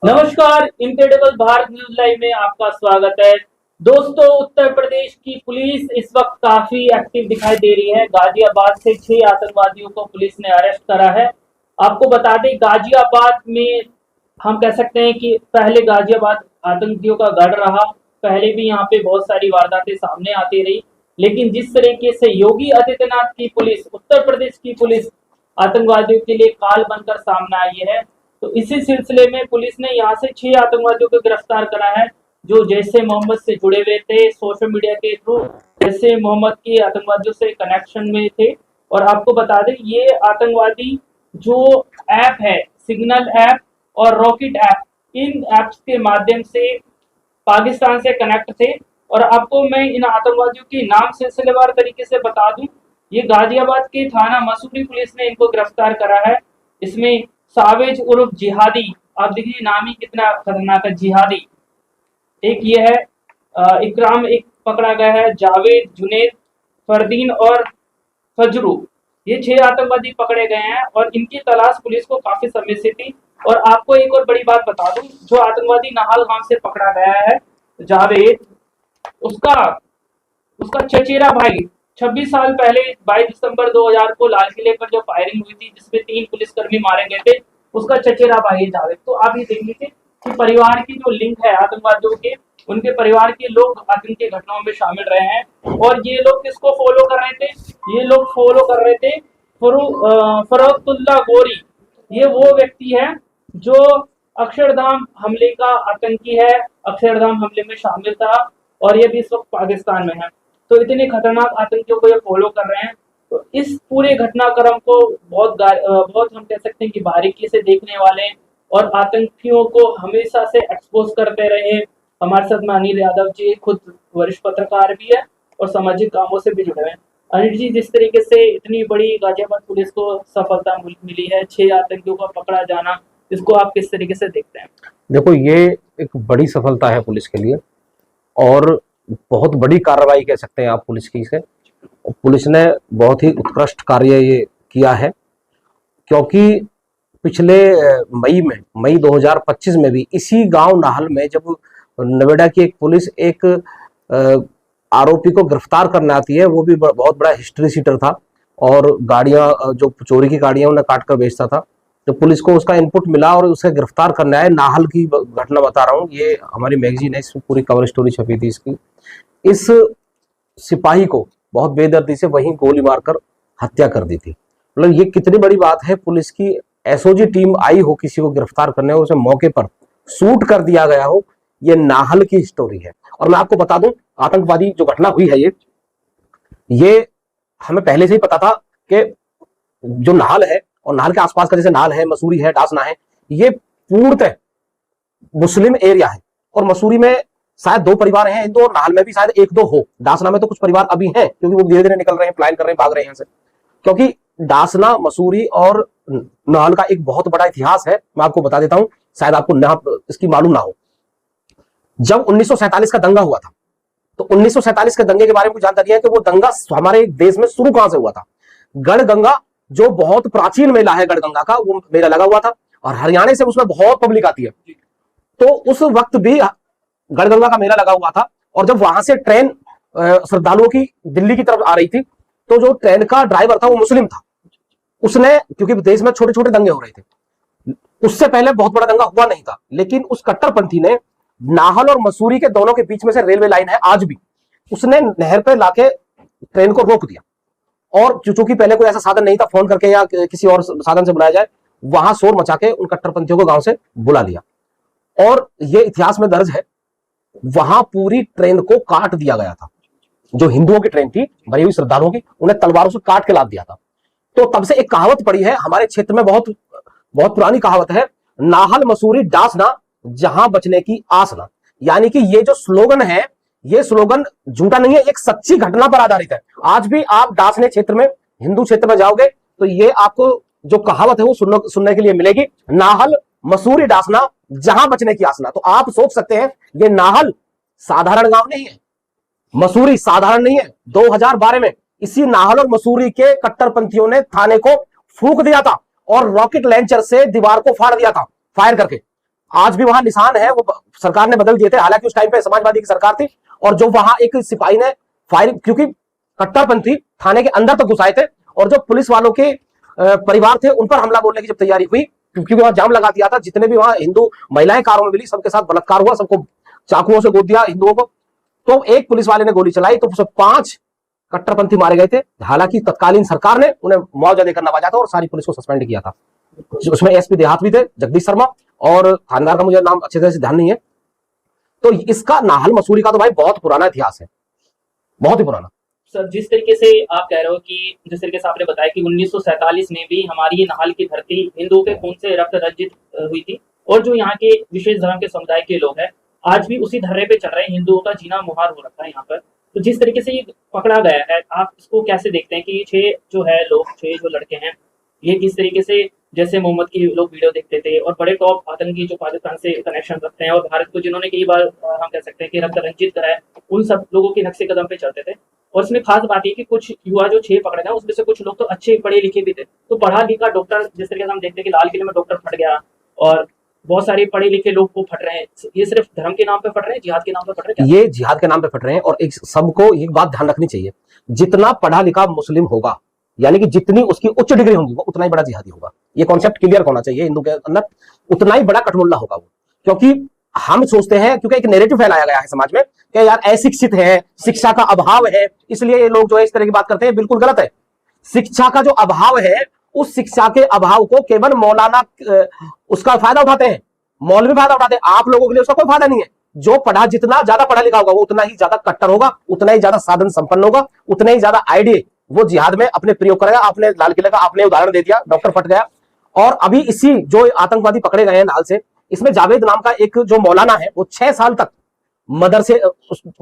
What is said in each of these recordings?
नमस्कार, incredible Bharat news live में आपका स्वागत है। दोस्तों, उत्तर प्रदेश की पुलिस इस वक्त काफी एक्टिव दिखाई दे रही है। गाजियाबाद से 6 आतंकवादियों को पुलिस ने अरेस्ट करा है। आपको बता दें, गाजियाबाद में हम कह सकते हैं कि पहले गाजियाबाद आतंकियों का गढ़ रहा। पहले भी यहाँ पे बहुत सारी वारदातें सामने आती रही, लेकिन जिस तरीके से योगी आदित्यनाथ की पुलिस, उत्तर प्रदेश की पुलिस आतंकवादियों के लिए काल बनकर सामने आई है, तो इसी सिलसिले में पुलिस ने यहाँ से 6 आतंकवादियों को गिरफ्तार करा है, जो जैसे मोहम्मद से जुड़े हुए थे। सोशल मीडिया के थ्रू जैसे मोहम्मद के आतंकवादियों से कनेक्शन में थे। और आपको बता दें, ये आतंकवादी जो ऐप है, सिग्नल ऐप और रॉकेट ऐप, इन ऐप्स के माध्यम से पाकिस्तान से कनेक्ट थे। और आपको मैं इन आतंकवादियों के नाम सिलसिलेवार तरीके से बता दूं, ये गाजियाबाद के थाना मसूरी पुलिस ने इनको गिरफ्तार करा है। इसमें सावेज उर्फ जिहादी, आप देखिए नाम ही कितना खतरनाक है, जिहादी। एक ये है इकराम, एक पकड़ा गया है जावेद, जुनेद, फरदीन और फजरू। ये 6 आतंकवादी पकड़े गए हैं और इनकी तलाश पुलिस को काफी समय से थी। और आपको एक और बड़ी बात बता दूं, जो आतंकवादी नाहल गांव से पकड़ा गया है जावेद, उसका उसका चचेरा भाई 26 साल पहले 22 दिसंबर 2000 को लाल किले पर जो फायरिंग हुई थी, जिसमें 3 पुलिसकर्मी मारे गए थे, उसका चचेरा भाई जावेद। तो आप ये देख लीजिए कि परिवार की जो लिंक है आतंकवादियों के, उनके परिवार के लोग आतंकी घटनाओं में शामिल रहे हैं। और ये लोग किसको फॉलो कर रहे थे? ये लोग फॉलो कर रहे थे फरोख्तुल्लाह गोरी। ये वो व्यक्ति है जो अक्षरधाम हमले का आतंकी है, अक्षरधाम हमले में शामिल था और ये भी इस वक्त पाकिस्तान में है। तो इतने खतरनाक आतंकियों को ये फॉलो कर रहे हैं। तो इस पूरे घटनाक्रम को बहुत हम कह सकते हैं कि बारीकी से देखने वाले और आतंकियों को हमेशा से एक्सपोज करते रहे। हमारे साथ में अनिल यादव जी, खुद वरिष्ठ पत्रकार भी है और सामाजिक कामों से भी जुड़े हुए हैं। अनिल जी, जिस तरीके से इतनी बड़ी गाजियाबाद पुलिस को सफलता मिली है, 6 आतंकियों का पकड़ा जाना, इसको आप किस तरीके से देखते हैं? देखो, ये एक बड़ी सफलता है पुलिस के लिए और बहुत बड़ी कार्रवाई कह सकते हैं आप पुलिस की से। पुलिस ने बहुत ही उत्कृष्ट कार्य ये किया है, क्योंकि पिछले मई 2025 में भी इसी गांव नाहल में जब नोएडा की एक पुलिस एक आरोपी को गिरफ्तार करने आती है, वो भी बहुत बड़ा हिस्ट्री सीटर था और गाड़ियां, जो चोरी की गाड़ियां उन्हें काट कर बेचता था। जब पुलिस को उसका इनपुट मिला और उसे गिरफ्तार करना है, नाहल की घटना बता रहा हूँ, ये हमारी मैगजीन है, इसमें पूरी कवर स्टोरी छपी थी इसकी। इस सिपाही को बहुत बेदर्दी से वहीं गोली मारकर हत्या कर दी थी। मतलब ये कितनी बड़ी बात है, पुलिस की एसओजी टीम आई हो किसी को गिरफ्तार करने और उसे मौके पर शूट कर दिया गया हो, ये नाहल की स्टोरी है। और मैं आपको बता दूं, आतंकवादी जो घटना हुई है ये हमें पहले से ही पता था कि जो नाहल है और नाहल के आसपास का, जैसे नाहल है, मसूरी है, डासना है, ये पूर्णतः मुस्लिम एरिया है। और मसूरी में शायद 2 परिवार हैं हिंदू और नाहल में भी शायद 1-2 हो। डासना में तो कुछ परिवार अभी हैं, क्योंकि वो धीरे धीरे निकल रहे हैं, प्लान कर रहे हैं, भाग रहे हैं यहाँ से। क्योंकि डासना, मसूरी और नाहल का एक बहुत बड़ा इतिहास है। मैं आपको बता देता हूं, शायद आपको इसकी मालूम ना हो। जब 1947 का दंगा हुआ था, तो 1947 के दंगे के बारे में जानकारी है कि वो दंगा हमारे देश में शुरू कहां से हुआ था? गढ़गंगा, जो बहुत प्राचीन मेला है गढ़गंगा का, वो मेला लगा हुआ था और हरियाणा से उसमें बहुत पब्लिक आती है। तो उस वक्त भी गढ़गंगा का मेला लगा हुआ था और जब वहां से ट्रेन श्रद्धालुओं की दिल्ली की तरफ आ रही थी, तो जो ट्रेन का ड्राइवर था वो मुस्लिम था। उसने, क्योंकि देश में छोटे छोटे दंगे हो रहे थे, उससे पहले बहुत बड़ा दंगा हुआ नहीं था, लेकिन उस कट्टरपंथी ने नाहल और मसूरी के दोनों के बीच में से रेलवे लाइन है आज भी, उसने नहर पे लाके ट्रेन को रोक दिया। और चूंकि पहले कोई ऐसा साधन नहीं था फोन करके या किसी और साधन से बुलाया जाए, वहां शोर मचा के उन कट्टरपंथियों को गांव से बुला लिया। और ये इतिहास में दर्ज है, वहां पूरी ट्रेन को काट दिया गया था। जो हिंदुओं की ट्रेन थी, भरी हुई श्रद्धालुओं की, उन्हें तलवारों से काट के लाद दिया था। तो तब से एक कहावत पड़ी है हमारे क्षेत्र में, बहुत बहुत पुरानी कहावत है, नाहल मसूरी डासना, जहां बचने की आस ना। यानी कि ये जो स्लोगन है, ये स्लोगन झूठा नहीं है, एक सच्ची घटना पर आधारित है। आज भी आप डासने क्षेत्र में, हिंदू क्षेत्र में जाओगे तो ये आपको जो कहावत है वो सुनने के लिए मिलेगी, नाहल मसूरी डासना, जहां बचने की आस ना। तो आप सोच सकते हैं, ये नाहल साधारण गांव नहीं है, मसूरी साधारण नहीं है। 2012 में इसी नाहल और मसूरी के कट्टरपंथियों ने थाने को फूंक दिया था और रॉकेट लॉन्चर से दीवार को फाड़ दिया था, फायर करके। आज भी वहां निशान है, वो सरकार ने बदल दिए थे, हालांकि उस टाइम पे समाजवादी की सरकार थी। और जो वहां एक सिपाही ने फायरिंग, क्योंकि कट्टरपंथी थाने के अंदर तक घुस आए थे, और जो पुलिस वालों के परिवार थे उन पर हमला बोलने की जब तैयारी हुई, क्योंकि वहां जाम लगा दिया था, जितने भी वहां हिंदू महिलाएं कारों में मिली सबके साथ बलात्कार हुआ, सबको चाकुओं से गोद दिया हिंदुओं को। तो एक पुलिस वाले ने गोली चलाई तो उसमें 5 कट्टरपंथी मारे गए थे। हालांकि तत्कालीन सरकार ने उन्हें मुआवजा देकर नवाजा था और सारी पुलिस को सस्पेंड किया था। उसमें एसपी देहात भी थे, जगदीश शर्मा, और थानेदार का मुझे नाम अच्छे तरह से ध्यान नहीं है। तो इसका नाहल मसूरी का तो भाई बहुत पुराना इतिहास है, बहुत ही पुराना। सर, जिस तरीके से आप कह रहे हो कि जिस तरीके से आपने बताया कि 1947 में भी हमारी ये नाहल की धरती हिंदुओं के खून से रक्त रंजित हुई थी, और जो यहाँ के विशेष धर्म के समुदाय के लोग हैं आज भी उसी धर्रे पे चल रहे हैं, हिंदुओं का जीना मुहार हो रखा है यहाँ पर। तो जिस तरीके से ये पकड़ा गया है, आप इसको कैसे देखते हैं कि ये 6 जो है लोग, 6 जो लड़के हैं, ये किस तरीके से, जैसे मोहम्मद की लोग वीडियो देखते थे और बड़े टॉप आतंकी जो पाकिस्तान से कनेक्शन रखते हैं और भारत को जिन्होंने कई बार हम कह सकते हैं कि रक्त रंजित करा है, उन सब लोगों के नक्शे कदम पे चलते थे। और इसमें खास बात ये कि कुछ युवा जो 6 पकड़े गए उसमें से कुछ लोग तो अच्छे पढ़े लिखे भी थे, तो पढ़ा लिखा डॉक्टर, जिस तरीके से हम देखते हैं कि लाल किले में डॉक्टर फट गया, और बहुत सारे पढ़े लिखे लोग को फट रहे हैं, ये सिर्फ धर्म के नाम पे फट रहे हैं, जिहाद के नाम पे फट रहे हैं? ये जिहाद के नाम पे फट रहे हैं। और एक सबको एक बात ध्यान रखनी चाहिए, जितना पढ़ा लिखा मुस्लिम होगा, यानी कि जितनी उसकी उच्च डिग्री होगी, वो उतना ही बड़ा जिहादी होगा। ये कॉन्सेप्ट क्लियर होना चाहिए हिंदू के अंदर, उतना ही बड़ा कठमुल्ला होगा वो। क्योंकि हम सोचते हैं, क्योंकि एक नैरेटिव फैलाया गया है समाज में कि यार अशिक्षित है, शिक्षा का अभाव है, इसलिए ये लोग जो है इस तरह की बात करते हैं, बिल्कुल गलत है। शिक्षा का जो अभाव है, उस शिक्षा के अभाव को केवल मौलाना उसका फायदा उठाते हैं, मौलवी फायदा उठाते हैं, आप लोगों के लिए उसका कोई फायदा नहीं है। जो पढ़ा, जितना ज्यादा पढ़ा लिखा होगा वो उतना ही ज्यादा कट्टर होगा, उतना ही ज्यादा साधन संपन्न होगा, उतने ही ज्यादा आइडिया वो जिहाद में अपने प्रयोग करेगा। आपने लाल किले का आपने उदाहरण दे दिया, डॉक्टर फट गया। और अभी इसी जो आतंकवादी पकड़े गए हैं नाल से, इसमें जावेद नाम का एक जो मौलाना है, वो 6 साल तक मदरसे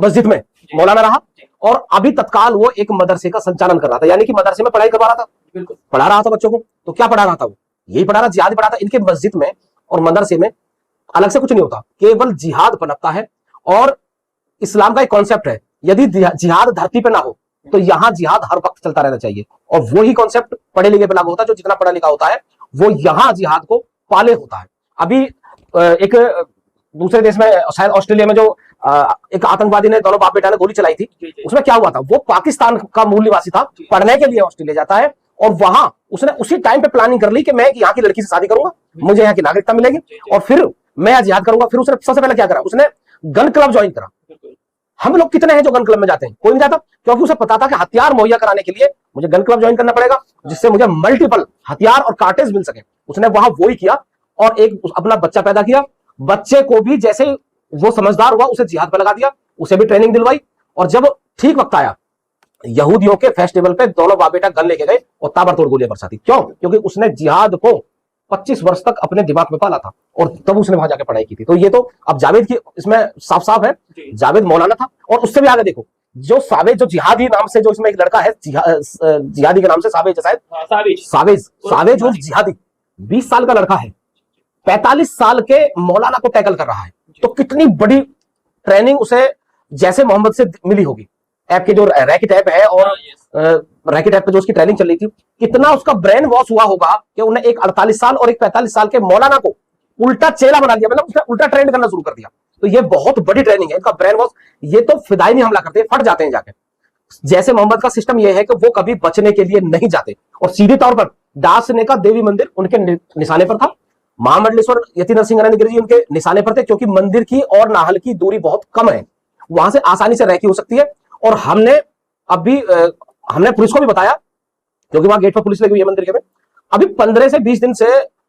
मस्जिद में मौलाना रहा, और अभी तत्काल वो एक मदरसे का संचालन कर रहा था, यानी कि मदरसे में पढ़ाई करवा रहा था, बिल्कुल पढ़ा रहा था बच्चों को। तो क्या पढ़ा रहा था वो? यही पढ़ा रहा, जिहाद पढ़ा था। इनके मस्जिद में और मदरसे में अलग से कुछ नहीं होता, केवल जिहाद पनपता है। और इस्लाम का एक कॉन्सेप्ट है, यदि जिहाद धरती पे ना हो तो यहां जिहाद हर वक्त चलता रहना चाहिए। और वही कॉन्सेप्ट पढ़े लिखे पे लागू होता है, जो जितना पढ़ा लिखा होता है वो यहां जिहाद को पाले होता है। अभी एक दूसरे देश में, शायद ऑस्ट्रेलिया में, जो एक आतंकवादी ने दोनों बाप बेटा ने गोली चलाई थी, उसमें क्या हुआ था? वो पाकिस्तान का मूल निवासी था, पढ़ने के लिए ऑस्ट्रेलिया जाता है, और वहां उसने उसी टाइम पे प्लानिंग कर ली कि मैं यहाँ की लड़की से शादी करूंगा, मुझे यहाँ की नागरिकता मिलेगी, और फिर मैं यहाँ जिहाद करूंगा। फिर उसने सबसे पहले क्या करा? उसने गन क्लब ज्वाइन करा। हम लोग कितने हैं जो गन क्लब में जाते हैं? कोई नहीं जाता, क्योंकि उसे पता था कि हथियार मुहैया कराने के लिए मुझे गन क्लब ज्वाइन करना पड़ेगा, जिससे मुझे मल्टीपल हथियार और कार्टेज मिल सके। उसने वहां वो ही किया, और एक अपना बच्चा पैदा किया। बच्चे को भी जैसे वो समझदार हुआ, उसे जिहाद पे लगा दिया, उसे भी ट्रेनिंग दिलवाई। और जब ठीक वक्त आया, यहूदियों के फेस्टिवल पे दोनों बाप बेटा गन लेके गए और ताबड़तोड़ गोलियां बरसाती। क्यों? क्योंकि उसने जिहाद को 25 वर्ष तक अपने दिमाग में पाला था, और तब उसने वहां जाके पढ़ाई की थी। तो ये तो अब जावेद की इसमें साफ साफ है, जावेद मौलाना था। और उससे भी आगे देखो, जो सावेज, जो जिहादी नाम से, जो इसमें एक लड़का है जिहादी के नाम से, सावेज शायद, सावेज वो जिहादी 20 साल का लड़का है, 45 साल के मौलाना को टैकल कर रहा है। तो कितनी बड़ी ट्रेनिंग उसे जैसे मोहम्मद से मिली होगी। ऐप के जो रैकेट ऐप है, और रैकेट ऐप पे जो उसकी ट्रेनिंग चल रही थी, कितना उसका ब्रेन वॉश हुआ होगा कि उन्हें एक 48 साल और एक 45 साल के मौलाना को उल्टा चेला बना दिया, मतलब उसने उल्टा ट्रेंड करना शुरू कर दिया। तो ये बहुत बड़ी ट्रेनिंग है, इनका ब्रेन वॉश। ये तो फिदाई नहीं हमला करते, फट जाते हैं जाके। जैसे मोहम्मद का सिस्टम यह है कि वो कभी बचने के लिए नहीं जाते, और सीधे तौर पर दासने का देवी मंदिर उनके निशाने पर था, महामंडलेश्वर यति नरसिंह गिरी जी उनके निशाने पर थे, क्योंकि मंदिर की और नाहल की दूरी बहुत कम है, वहां से आसानी से रैकी हो सकती है। और हमने पुलिस को भी बताया, क्योंकि वहां गेट पर पुलिस लगी हुई है मंदिर के में। अभी 15 से 20 दिन से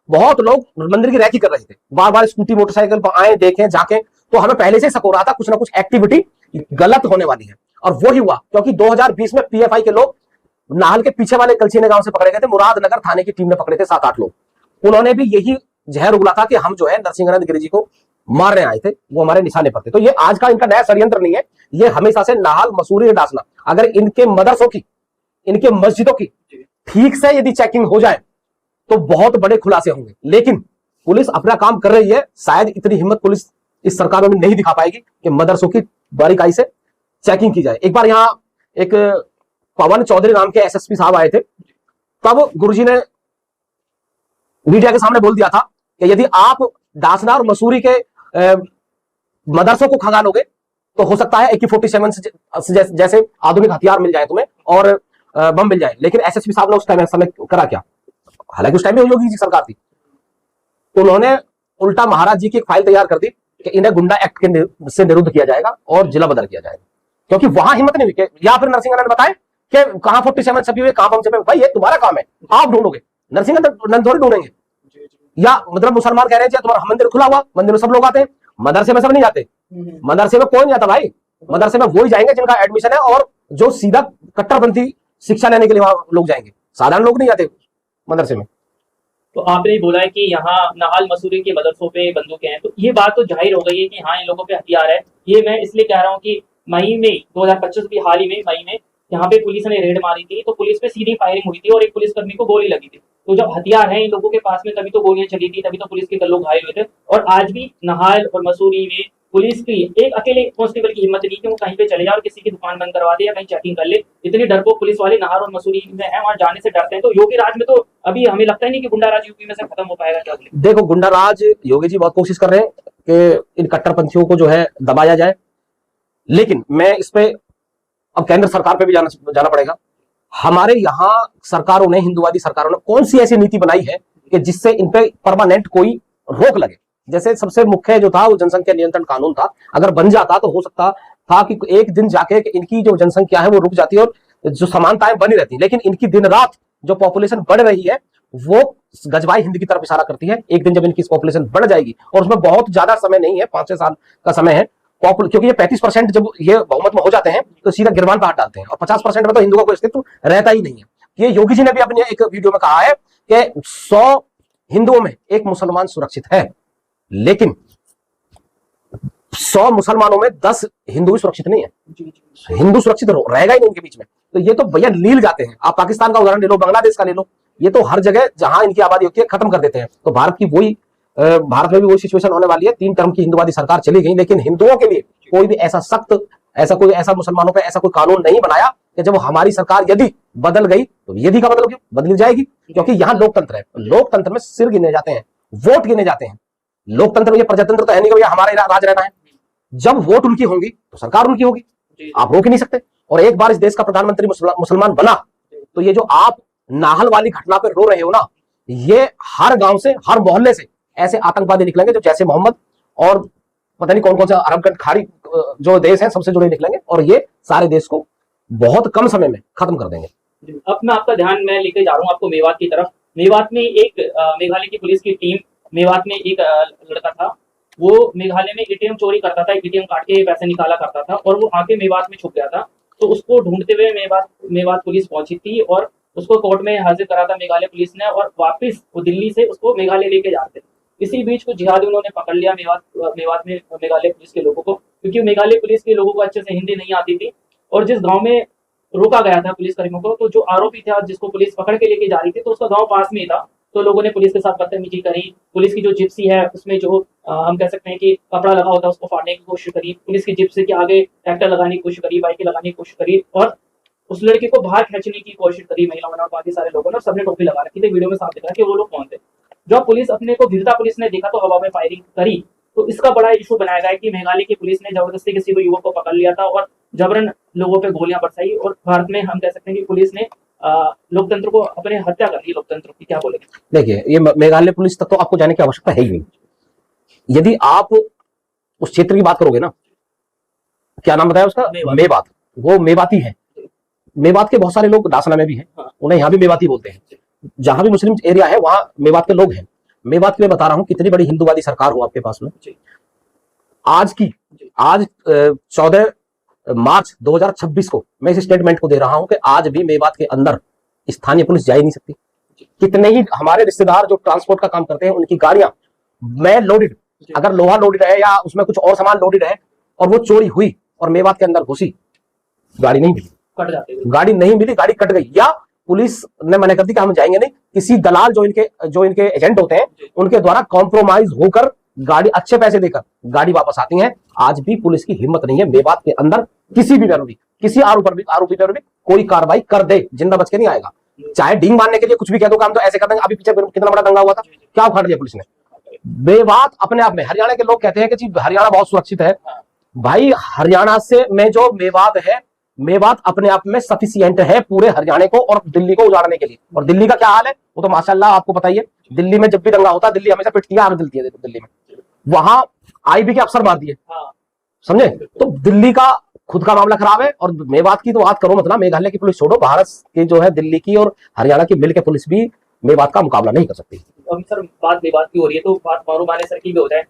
बहुत लोग मंदिर की रैकी कर रहे थे, बार बार स्कूटी मोटरसाइकिल पर आए, देखें, जाके। तो हमें पहले से शक हो रहा था कुछ ना कुछ एक्टिविटी गलत होने वाली है, और वो ही हुआ। क्योंकि 2020 में पीएफआई के लोग नाहल के पीछे वाले कलसीने गांव से पकड़े गए थे, मुरादनगर थाने की टीम ने पकड़े थे 7-8 लोग। उन्होंने भी यही जहर उगला था कि हम जो है नरसिंह गिरी जी को मारने आए थे, वो हमारे निशाने पर थे। तो ये आज का इनका नया षड्यंत्र नहीं है, ये हमेशा से नाहल मसूरी डासना। अगर इनके मदरसों की, इनके मस्जिदों की ठीक से यदि चेकिंग हो जाए तो बहुत बड़े खुलासे होंगे। लेकिन पुलिस अपना काम कर रही है, शायद इतनी हिम्मत पुलिस इस सरकार में नहीं दिखा पाएगी कि मदरसों की बारीकाई से चेकिंग की जाए। एक बार यहां एक पवन चौधरी नाम के एसएसपी साहब आए थे, तब गुरुजी ने मीडिया के सामने बोल दिया था कि यदि आप दासना और मसूरी के मदरसों को खंगालोगे तो हो सकता है AK-47 जैसे आधुनिक हथियार मिल जाए तुम्हें और बम मिल जाए। लेकिन SSP साहब ने उस टाइम समय करा क्या? हालांकि उस टाइम में योगी जी सरकार थी, तो उन्होंने उल्टा महाराज जी की एक फाइल तैयार कर दी कि इन्हें गुंडा एक्ट से निरुद्ध किया जाएगा और जिला बदल किया जाएगा, क्योंकि वहां हिम्मत नहीं हुई। या फिर नरसिंह ने बताए कि कहां 47 छपी हुई, कहां बम छपे, भाई ये तुम्हारा काम है, आप ढूंढोगे, नरसिंह थोड़ी ढूंढेंगे। या मतलब मुसलमान कह रहे हैं तुम्हारा मंदिर खुला हुआ, मंदिर में सब लोग आते हैं, मदरसे में सब नहीं जाते, मदरसे में कोई नहीं जाता भाई, मदरसे में वही जाएंगे जिनका एडमिशन है और जो सीधा कट्टरपंथी शिक्षा लेने के लिए वहां लोग जाएंगे, साधारण लोग नहीं जाते मदरसे में। तो आपने बोला है कि यहाँ नाहल मसूरी के मदरसों पे बंदूकें हैं, तो ये बात तो जाहिर हो गई है कि हाँ इन लोगों पे हथियार है। ये मैं इसलिए कह रहा हूँ कि मई में 2025 की हाल ही में मई में यहाँ पे पुलिस ने रेड मारी थी, तो पुलिस पे सीधी फायरिंग हुई थी और एक पुलिसकर्मी को गोली लगी थी। तो जब हथियार है इन लोगों के पास में, तभी तो गोलियां चली थी, तभी तो पुलिस के लोग घायल हुए थे। और आज भी नाहल और मसूरी में पुलिस की एक अकेले कांस्टेबल की हिम्मत नहीं कि वो कहीं पे चले जाए और किसी की दुकान बंद करवा दे या कहीं चेकिंग कर ले। इतनी डरपोक पुलिस वाले नाहर और मसूरी में है, वहां जाने से डरते हैं। तो योगी राज में तो अभी हमें लगता ही नहीं कि गुंडा राज यूपी में से खत्म हो पाएगा। क्या बोले? देखो, गुंडा राज योगी जी बहुत कोशिश कर रहे हैं कि इन कट्टरपंथियों को जो है दबाया जाए, लेकिन मैं इस पे अब केंद्र सरकार पे भी जाना पड़ेगा। हमारे यहाँ सरकारों ने, हिंदुवादी सरकारों ने कौन सी ऐसी नीति बनाई है कि जिससे इन पे परमानेंट कोई रोक लगे? जैसे सबसे मुख्य जो था वो जनसंख्या नियंत्रण कानून था, अगर बन जाता तो हो सकता था कि एक दिन जाके इनकी जो जनसंख्या है वो रुक जाती और जो समानताएं बनी रहती। लेकिन इनकी दिन रात जो पॉपुलेशन बढ़ रही है वो गजबाई हिंद की तरफ इशारा करती है। एक दिन जब इनकी पॉपुलेशन बढ़ जाएगी, और उसमें बहुत ज्यादा समय नहीं है, 5-6 साल का समय है, क्योंकि ये 35% जब ये बहुमत में हो जाते हैं तो सीधा गिरबान पर हाथ डालते हैं, और 50% में तो हिंदुओं को अस्तित्व रहता ही नहीं है। ये योगी जी ने भी अपने एक वीडियो में कहा है कि 100 हिंदुओं में एक मुसलमान सुरक्षित है, लेकिन 100 मुसलमानों में 10 हिंदू सुरक्षित नहीं है। हिंदू सुरक्षित रहेगा ही नहीं इनके बीच में। तो ये तो भैया लील जाते हैं। आप पाकिस्तान का उदाहरण ले लो, बांग्लादेश का ले लो, ये तो हर जगह जहां इनकी आबादी होती है खत्म कर देते हैं। तो भारत में भी वही सिचुएशन होने वाली है। 3 टर्म की हिंदुवादी सरकार चली गई, लेकिन हिंदुओं के लिए कोई भी ऐसा मुसलमानों पे ऐसा कोई कानून नहीं बनाया कि जब हमारी सरकार यदि बदल गई तो यदि का मतलब बदल जाएगी, क्योंकि यहाँ लोकतंत्र है। लोकतंत्र में सिर गिने जाते हैं, वोट गिने जाते हैं। लोकतंत्र में प्रजातंत्र तो है नहीं कि हमारा राज रहना है। जब वोट उनकी होंगी तो सरकार उनकी होगी, आप रोक ही नहीं सकते। और एक बार इस देश का प्रधानमंत्री मुसलमान बना तो ये जो आप नाहल वाली घटना पर रो रहे हो ना, ये हर गांव से, हर मोहल्ले से ऐसे आतंकवादी निकलेंगे जो जैसे मोहम्मद और पता नहीं कौन कौन सा अरब खाड़ी जो देश है सबसे जुड़े निकलेंगे, और ये सारे देश को बहुत कम समय में खत्म कर देंगे। अब मैं आपका ध्यान मैं लेके जा रहा हूँ आपको मेवात की तरफ। मेवात में एक मेघालय की पुलिस की टीम, मेवात में एक लड़का था, वो मेघालय में ATM चोरी करता था, ATM काट के पैसे निकाला करता था, और वो आके मेवात में छुप गया था। तो उसको ढूंढते हुए मेवात पुलिस पहुंची थी और उसको कोर्ट में हाजिर करा था मेघालय पुलिस ने, और वापस वो दिल्ली से उसको मेघालय लेके जाते। इसी बीच कुछ जिहादियों ने पकड़ लिया मेवात में मेघालय पुलिस के लोगों को, क्योंकि मेघालय पुलिस के लोगों को अच्छे से हिंदी नहीं आती थी। और जिस गांव में रोका गया था पुलिस कर्मियों को, तो जो आरोपी था जिसको पुलिस पकड़ के लेके जा रही थी, तो उसका गांव पास में ही था। तो लोगों ने पुलिस के साथ बदतमीजी करी। पुलिस की जो जिप्सी है उसमें जो हम कह सकते हैं कि कपड़ा लगा होता है उसको फाड़ने की कोशिश करी। पुलिस की जिप्सी के आगे ट्रैक्टर लगाने की कोशिश करी, बाइकें लगाने की कोशिश करी, और उस लड़के को बाहर खींचने की कोशिश करी महिलाओं ने और बाकी सारे लोगों ने। सबने टोपी लगा रखी थी। वीडियो में साफ दिख रहा है कि वो लोग कौन थे। जब पुलिस अपने को वीरता पुलिस ने देखा तो हवा में फायरिंग करी। तो इसका बड़ा इशू बनाया गया कि मेघालय की पुलिस ने जबरदस्ती किसी को युवक को पकड़ लिया था और जबरन लोगों पे गोलियां बरसाई। और भारत में हम कह सकते हैं कि पुलिस ने लोकतंत्र को अपने हत्या कर ली। लोकतंत्र की क्या बोलेंगे? देखिए, ये मेघालय पुलिस तक तो आपको जाने की आवश्यकता है ही नहीं। यदि आप उस क्षेत्र की बात करोगे ना, क्या नाम बताया उसका? मेवात। वो मेवाती है। मेवात के बहुत सारे लोग दासना में भी हैं, उन्हें यहाँ भी मेवाती बोलते हैं। जहां भी मुस्लिम एरिया है वहां मेवात के लोग हैं। मेवात के मैं बता रहा हूं कितनी बड़ी हिंदुवादी सरकार हो आपके पास में। आज 14 मार्च 2026 को मैं इस स्टेटमेंट को दे रहा हूं कि आज भी मेवात के अंदर स्थानीय पुलिस जा ही नहीं सकती। कितने ही हमारे रिश्तेदार जो ट्रांसपोर्ट का काम करते हैं, उनकी गाड़ियां में लोडेड, अगर लोहा लोडेड है या उसमें कुछ और सामान लोडेड है और वो चोरी हुई और मेवात के अंदर घुसी, गाड़ी नहीं मिली, गाड़ी नहीं मिली, गाड़ी कट गई, या पुलिस ने मना कर दी कि हम जाएंगे नहीं। किसी दलाल जो इनके एजेंट होते हैं उनके द्वारा कॉम्प्रोमाइज होकर गाड़ी अच्छे पैसे देकर गाड़ी वापस आती है। आज भी पुलिस की हिम्मत नहीं है मेवात के अंदर किसी भी पर भी, किसी आरोपी पर भी कोई कार्रवाई कर दे, जिंदा बच के नहीं आएगा। चाहे डींग मारने के लिए कुछ भी कह दो काम, तो ऐसे कर देंगे। अभी पीछे कितना बड़ा दंगा हुआ था, क्या उखाड़ दिया पुलिस ने? मेवात अपने आप में, हरियाणा के लोग कहते हैं कि जी हरियाणा बहुत सुरक्षित है। भाई हरियाणा से में जो मेवात है, मेवात अपने आप में सफिशियंट है पूरे हरियाणा को और दिल्ली को उजाड़ने के लिए। और दिल्ली का क्या हाल है वो तो माशाल्लाह आपको पता ही है। दिल्ली में जब भी दंगा होता है दिल्ली हमेशा पिटती है, आग जलती है दिल्ली में। वहां आईबी के अफसर मार दिए, समझे। तो दिल्ली का खुद का मामला खराब है। और मेवात की तो बात करो मतलब, मेघालय की पुलिस छोड़ो, भारत की जो है दिल्ली की और हरियाणा की मिलकर पुलिस भी मेवात का मुकाबला नहीं कर सकती। अभी सर बात मेवात की हो रही है तो बात मानू मानेसर की भी हो जाए।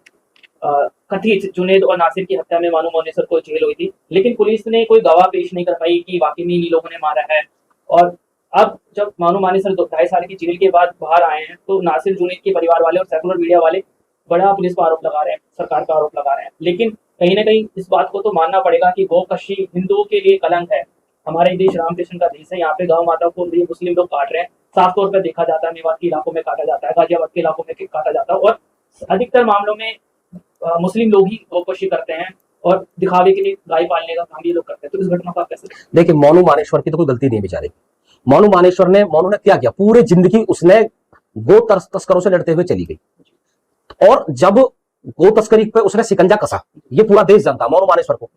कथित जुनेद और नासिर की हत्या में मानू मानेसर को जेल हुई थी, लेकिन पुलिस ने कोई गवाह पेश नहीं कर पाई कि वाकई में इन लोगों ने मारा है। और अब जब मानू मानेसर 2.5 साल की जेल के बाद बाहर आए हैं तो नासिर जुनेद के परिवार वाले और सेकुलर मीडिया वाले बड़ा पुलिस पर आरोप लगा रहे हैं, सरकार का आरोप लगा रहे हैं। लेकिन कहीं ना कहीं इस बात को तो मानना पड़ेगा कि गोकशी हिंदुओं के लिए कलंक है। हमारे देश रामकृष्ण का देश है, यहाँ पे गौ माता को मुस्लिम लोग काट रहे हैं। साफ तौर पर देखा जाता है मेवात के इलाकों में काटा जाता है, गाजियाबाद के इलाकों में काटा जाता है और अधिकतर मामलों में मुस्लिम लोग ही गोकशी करते हैं और दिखावे के लिए गाय पालने का काम ये लोग करते हैं। तो इस घटना को आप कैसे? देखिए मोनू मानेश्वर की तो कोई गलती नहीं बेचारे। मोनू मानेश्वर ने, मोनू ने क्या किया, पूरे जिंदगी उसने गो तस्करों से लड़ते हुए चली गई। और जब गो तस्करी पे उसने शिकंजा कसा, ये पूरा देश जानता मोनू मानेश्वर को।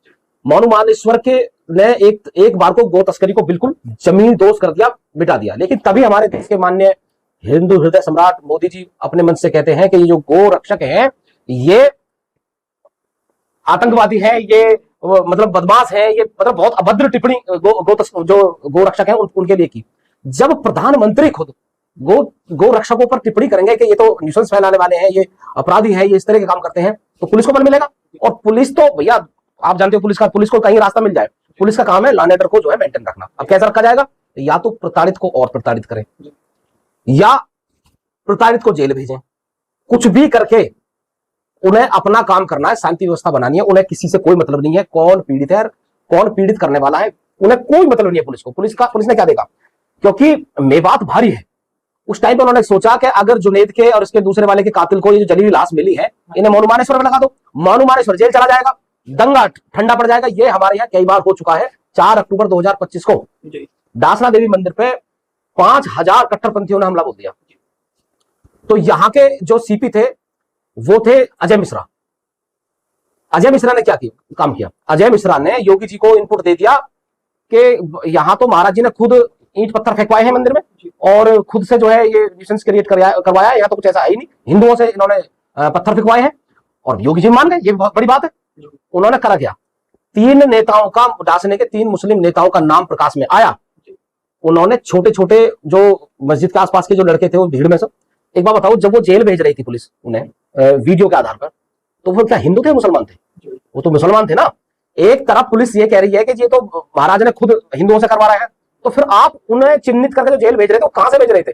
मोनू मानेश्वर के ने एक बार को गो तस्करी को बिल्कुल जमीन दोष कर दिया, मिटा दिया। लेकिन तभी हमारे देश के माननीय हिंदू हृदय सम्राट मोदी जी अपने मन से कहते हैं कि ये जो गो रक्षक हैं ये आतंकवादी है, ये मतलब बदमाश है, ये मतलब बहुत अभद्र टिप्पणी जो गो रक्षक है उनके लिए की। जब प्रधानमंत्री खुद गो रक्षकों पर टिप्पणी करेंगे कि ये तो न्यूसेंस फैलाने वाले हैं, ये अपराधी है, ये इस तरह के काम करते हैं, तो पुलिस को बल मिलेगा। और पुलिस तो भैया आप जानते हो पुलिस को कहीं रास्ता मिल जाए, पुलिस का काम है लॉ एंड ऑर्डर को जो है मेंटेन रखना। अब कैसे रखा जाएगा, या तो प्रताड़ित को और प्रताड़ित करें या प्रताड़ित को जेल भेजें, कुछ भी करके उन्हें अपना काम करना है, शांति व्यवस्था बनानी है। उन्हें किसी से कोई मतलब नहीं है कौन पीड़ित है कौन पीड़ित करने वाला है, उन्हें कोई मतलब नहीं है पुलिस को। पुलिस ने क्या देखा, क्योंकि मेवात भारी है। उस टाइम पर उन्होंने सोचा कि अगर जुनेद के और इसके दूसरे वाले के कातिल को ये जो जली हुई लाश मिली है इन्हें मोनू मानेश्वर में लगा दो, मोनू मानेश्वर जेल चला जाएगा, दंगा ठंडा पड़ जाएगा। ये हमारे यहाँ कई बार हो चुका है। 4 अक्टूबर 2025 को दासना देवी मंदिर पे 5000 कट्टरपंथियों ने हमला बोल दिया। तो यहाँ के जो सीपी थे वो थे अजय मिश्रा। अजय मिश्रा ने क्या किया, काम किया, अजय मिश्रा ने योगी जी को इनपुट दे दिया कि यहां तो महाराज जी ने खुद ईंट पत्थर फेंकवाए हैं मंदिर में और खुद से जो है ये न्यूसेंस क्रिएट करवाया, यहाँ तो कुछ ऐसा है ही नहीं, हिंदुओं से इन्होंने पत्थर फेंकवाए हैं। और योगी जी मान गए, ये बहुत बड़ी बात है। उन्होंने करा क्या, 3 नेताओं का, दासने के 3 मुस्लिम नेताओं का नाम प्रकाश में आया। उन्होंने छोटे छोटे जो मस्जिद के आसपास के जो लड़के थे वो भीड़ में सब, एक बार बताओ, जब वो जेल भेज रही थी पुलिस उन्हें वीडियो के आधार पर, तो वो क्या हिंदू थे मुसलमान थे? वो तो मुसलमान थे ना। एक तरफ पुलिस ये कह रही है कि ये तो महाराज ने खुद हिंदुओं से करवा रहा है, तो फिर आप उन्हें चिन्हित करके जो जेल भेज रहे थे वो कहां से भेज रहे थे?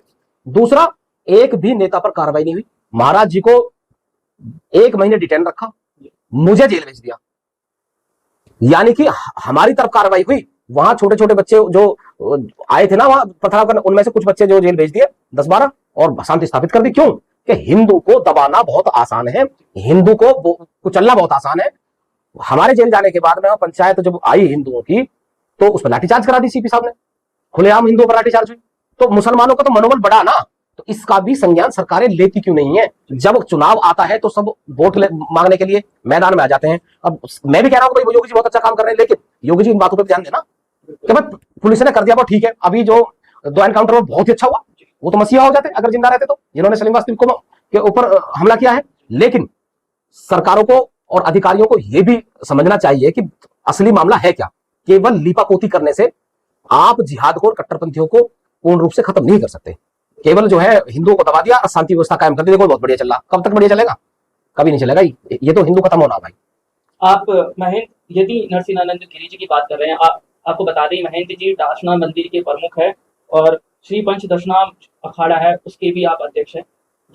दूसरा, एक भी नेता पर कार्रवाई नहीं हुई। महाराज जी को 1 महीने डिटेन रखा, मुझे जेल भेज दिया। यानी कि हमारी तरफ कार्रवाई हुई, वहां छोटे छोटे बच्चे जो आए थे ना वहां पथराव करने, उनमें से कुछ बच्चे जो जेल भेज दिए 10-12 और शांति स्थापित कर दी। क्यों? कि हिंदू को दबाना बहुत आसान है, हिंदू को कुचलना बहुत आसान है। हमारे जेल जाने के बाद में पंचायत जब आई हिंदुओं की तो उस पर लाठीचार्ज करा दी सीपी साहब ने, खुलेआम हिंदुओं पर लाठीचार्ज हुई। तो मुसलमानों का तो मनोबल बढ़ा ना, तो इसका भी संज्ञान सरकारें लेती क्यों नहीं है? जब चुनाव आता है तो सब वोट मांगने के लिए मैदान में आ जाते हैं। अब मैं भी कह रहा हूं कि योगी जी बहुत अच्छा काम कर रहे हैं, लेकिन योगी जी इन बातों पर ध्यान देना कि भाई पुलिस ने कर दिया वो ठीक है। अभी जो 2 एनकाउंटर वो बहुत ही अच्छा हुआ, वो तो मसीहा हो जाते अगर जिंदा रहते, तो जिन्होंने सलीम वास्तव के ऊपर हमला किया है। लेकिन सरकारों को और अधिकारियों को यह भी समझना चाहिए कि असली मामला है क्या। केवल लीपापोती करने से आप जिहाद को और कट्टरपंथियों को पूर्ण रूप से खत्म नहीं कर सकते। केवल जो है हिंदुओं को दबा दिया और शांति व्यवस्था कायम कर दी, देखो बहुत बढ़िया चल रहा। कब तक बढ़िया चलेगा? कभी नहीं चलेगा। ये तो हिंदू खत्म होना भाई। आप महेंद्र यदि नरसिंहानंद गिरी जी की बात कर रहे हैं, आपको बता दें महेंद्र जी दासना मंदिर के प्रमुख है और श्री पंच दशनाम अखाड़ा है उसके भी आप अध्यक्ष हैं।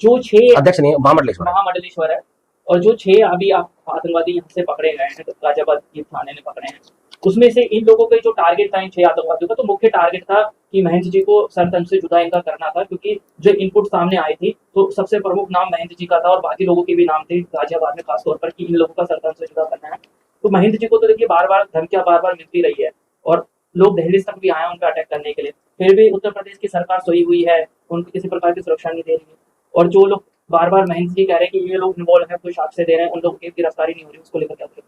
जो 6 अध्यक्ष नहीं, महामंडलेश्वर है, और जो 6 अभी आप आतंकवादी यहाँ से पकड़े गए हैं, तो गाजियाबाद थाने ने पकड़े हैं, उसमें से इन लोगों के जो टारगेट था इन 6 आतंकवादियों का, तो मुख्य टारगेट था कि महेंद्र जी को सरतंत्र से जुदा इनका करना था, क्योंकि जो इनपुट सामने आए थे तो सबसे प्रमुख नाम महेंद्र जी का था और बाकी लोगों के भी नाम थे गाजियाबाद में खासतौर पर कि इन लोगों का सरतंत्र से जुदा करना है। तो महेंद्र जी को तो देखिए बार बार धमकियां बार बार मिलती रही है और लोग दहलीज तक भी आए हैं उन पर अटैक करने के लिए, फिर भी उत्तर प्रदेश की सरकार सोई हुई है, उनको किसी प्रकार की सुरक्षा नहीं दे रही है। और जो लोग बार बार महेंद्र जी कह रहे हैं कि ये लोग इन्वॉल्व है, कुछ साक्ष्य दे रहे हैं, उन लोगों की गिरफ्तारी नहीं हो रही, उसको लेकर क्या करें?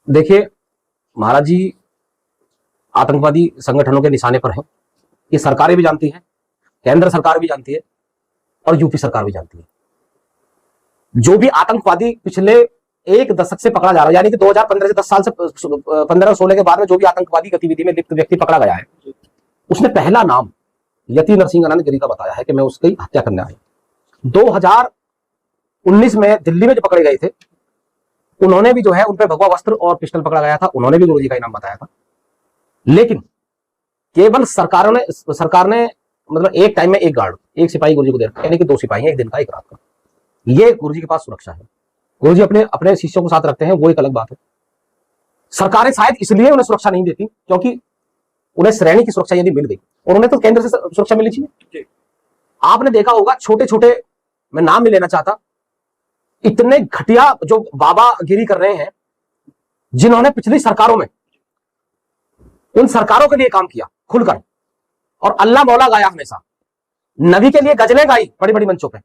देखिए, महाराज जी आतंकवादी संगठनों के निशाने पर हैं, ये सरकारें भी जानती हैं, केंद्र सरकार भी जानती है और यूपी सरकार भी जानती है। जो भी आतंकवादी पिछले एक दशक से पकड़ा जा रहा है, यानी कि 2015 से 10 साल से 15-16 के बाद में जो भी आतंकवादी गतिविधि में लिप्त व्यक्ति पकड़ा गया है, उसने पहला नाम यति नरसिंह आनंद गिरी का बताया है कि मैं उसकी हत्या करने आया। 2019 में दिल्ली में जो पकड़े गए थे, उन्होंने भी जो है उन पर भगवा वस्त्र और पिस्टल पकड़ा गया था, उन्होंने भी गुरुजी का ही नाम बताया था। लेकिन केवल सरकार ने मतलब एक टाइम में एक गार्ड, एक सिपाही गुरुजी को दे रखा, यानी कि 2 सिपाही हैं, एक दिन का एक रात का। ये गुरुजी के पास सुरक्षा है। गुरुजी अपने अपने शिष्यों को साथ रखते हैं, वो एक अलग बात है। सरकारें शायद इसलिए उन्हें सुरक्षा नहीं देती क्योंकि उन्हें श्रेणी की सुरक्षा यदि मिल गई, और उन्हें तो केंद्र से सुरक्षा मिलनी चाहिए। आपने देखा होगा छोटे छोटे, मैं नाम नहीं लेना चाहता, इतने घटिया जो बाबागिरी कर रहे हैं, जिन्होंने पिछली सरकारों में उन सरकारों के लिए काम किया खुलकर, और अल्लाह मौला गाया हमेशा, नबी के लिए गजलें गाई बड़ी बड़ी मंचों पे,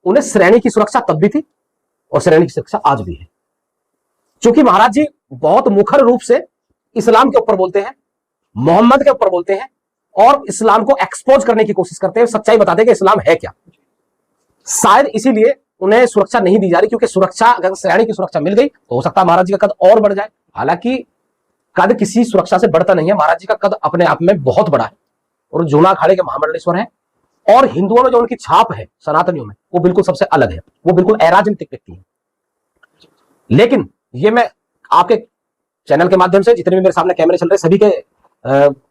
उन्हें श्रेणी की सुरक्षा तब भी थी और श्रेणी की सुरक्षा आज भी है। क्योंकि महाराज जी बहुत मुखर रूप से इस्लाम के ऊपर बोलते हैं, मोहम्मद के ऊपर बोलते हैं, और इस्लाम को एक्सपोज करने की कोशिश करते हैं, सच्चाई बताते हैं कि इस्लाम है क्या। शायद इसीलिए उन्हें सुरक्षा नहीं दी जा रही, क्योंकि सुरक्षा, अगर श्रेणी की सुरक्षा मिल गई तो हो सकता है महाराज जी का कद और बढ़ जाए। हालांकि कद किसी सुरक्षा से बढ़ता नहीं है, महाराज जी का कद अपने आप में बहुत बड़ा है, और जूना अखाड़े के महामंडलेश्वर है, और हिंदुओं में जो उनकी छाप है सनातनियों में, वो बिल्कुल सबसे अलग है, वो बिल्कुल अराजनीतिक व्यक्ति है। लेकिन ये मैं आपके चैनल के माध्यम से, जितने भी मेरे सामने कैमरे चल रहे सभी के